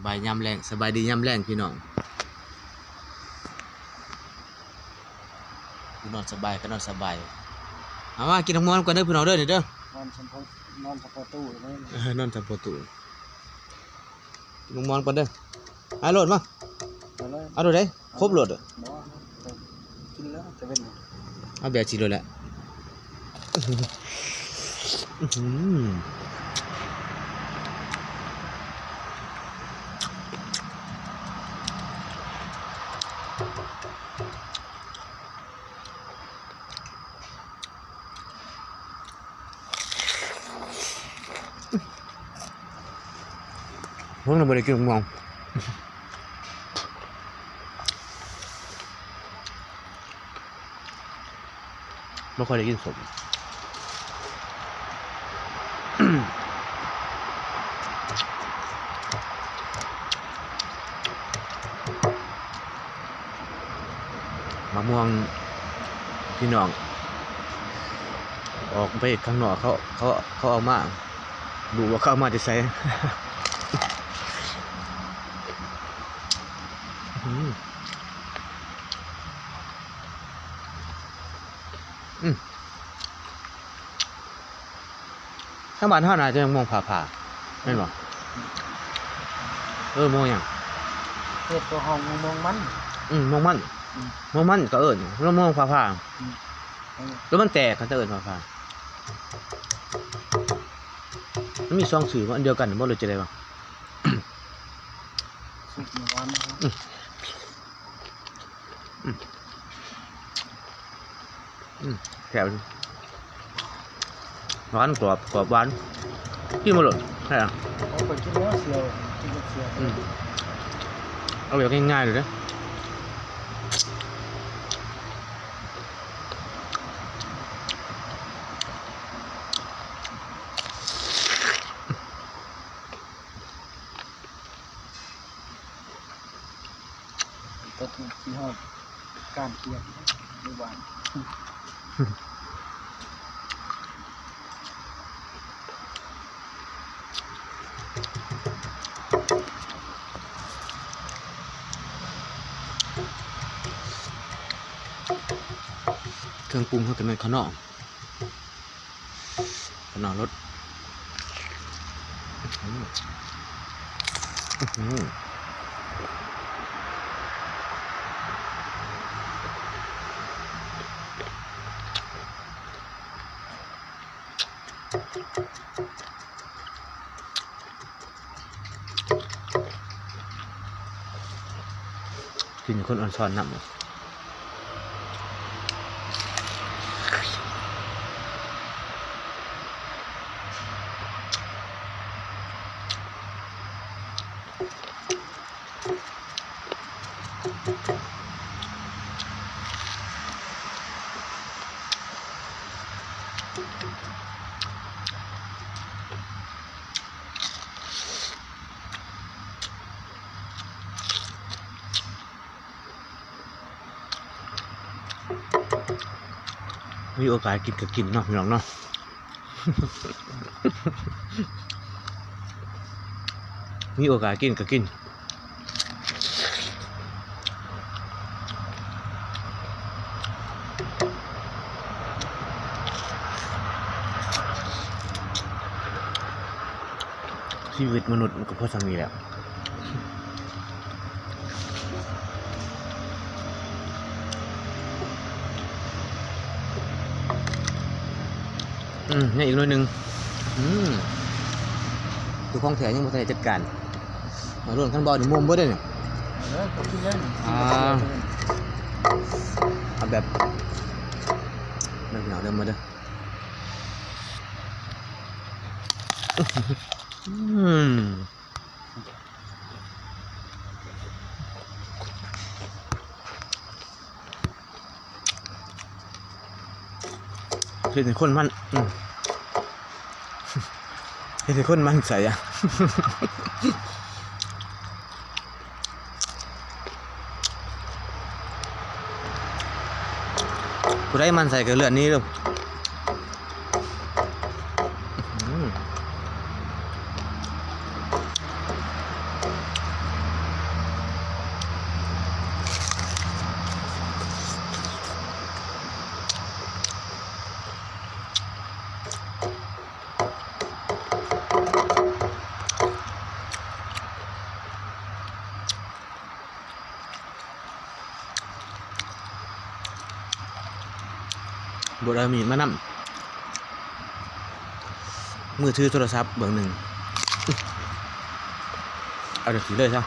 บายยามแรงสบายดียามแรงพี่น้องนอนสบายก็นอนสบายเอาว่ากินน้ำมันกันเด้อพี่น้องเด้อนี่เด้อนอนเฉพาะตู้เลย นอนทำประตูกินน้ำมันกันเด้อเอาโหลดมาเอาโหลดได้ครบโหลดอ่ะกินแล้วจะเป็นเอาแบบจีโหลดแหละผมเราไม่ได้กินมองไม่ค่อยได้กินสมมะม่วงพี่น้องออกไปข้างนอกเขาเอามาดูว่าเขาเอามาจะใส่ข้างบ้านเขาน่าจะยังมองผ่าไม่หรอมองอย่างเห็ดตัวหอมมองมันมองมันก็แล้วมองผ่าแล้วมันแตกกันจะผ่ามันมีซองสื่ออันเดียวกันบ่เลยจะได้บ้างสุกหวานแถวร้อนกรอบหวานกินมาหมดใช่หรอเอาไปกินแล้วเสียวกินเสียวเอาแบบง่ายๆเลยนะตัวที่ห้องการเกียบไม่หวานเครื่องปรุงเขาจะเป็นข้าวหน่อรสกินคนอ่อนช้อนน้ำมีโอกาสกินก็กินเนาะพี่น้องเนาะมีโอกาสกินก็กินชีวิตมนุษย์มันก็พอสมีแล้วนี่อีกหน่อยหนึ่งดูของแถมยังไม่ทันจัดการมาร่วมขั้นบอลหนึ่งมุมบ่ได้เนี่ยเอาแบบหนาวเดิมมาเด้อเป็นคนมันเป็นคนมันใส่อะกูได้มันใส่กับเลือดนี้เลย บดเอามีดมานำมือถือโทรศัพท์เบื้องหนึ่งเอาเดี๋ยวถือเลยใช่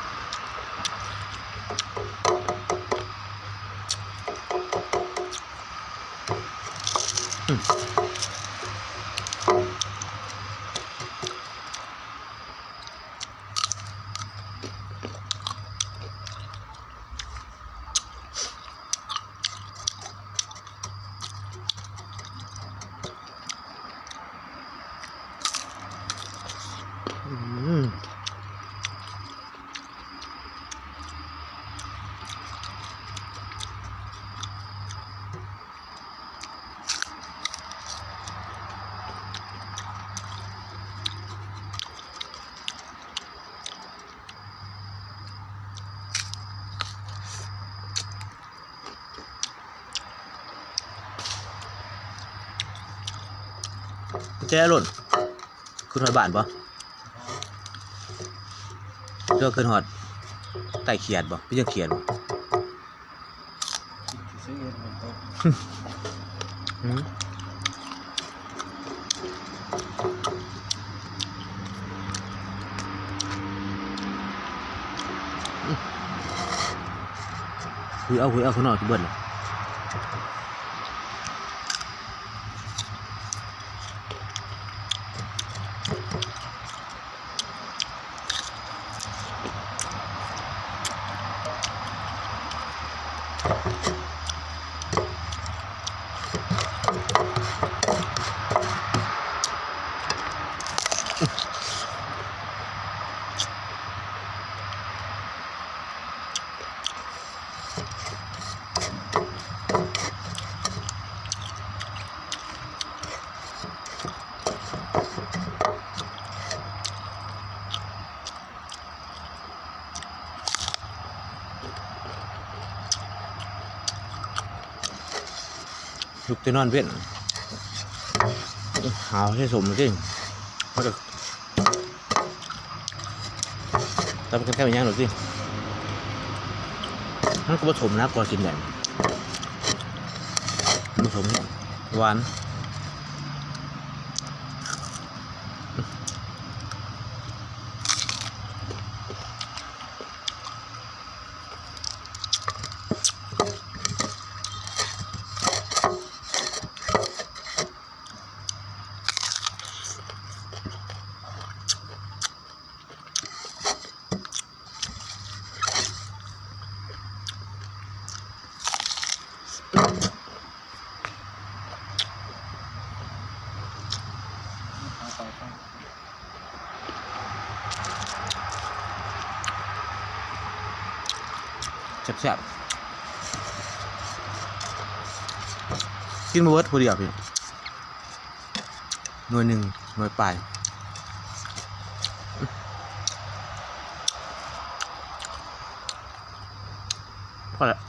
แจ้หล่นคือหอดบ้านปะเจ้าคือหอดไต่เขียดปะพี่ยังเขียดปะ ซื้อเองมันต้น คุยเอาข้างนอกที่เบิ้ลเลยลูกจะนอนเว้นหาวให้สมจริงเขาจะทำกันแค่อย่างหรอกสินั่นก็ผสมนะกว่ากินแบบผสมหวานแซ่บๆกินมาเวิร์ดพอดีอ่ะพี่หน่วยหนึ่งหน่วยปลายพอแล้ว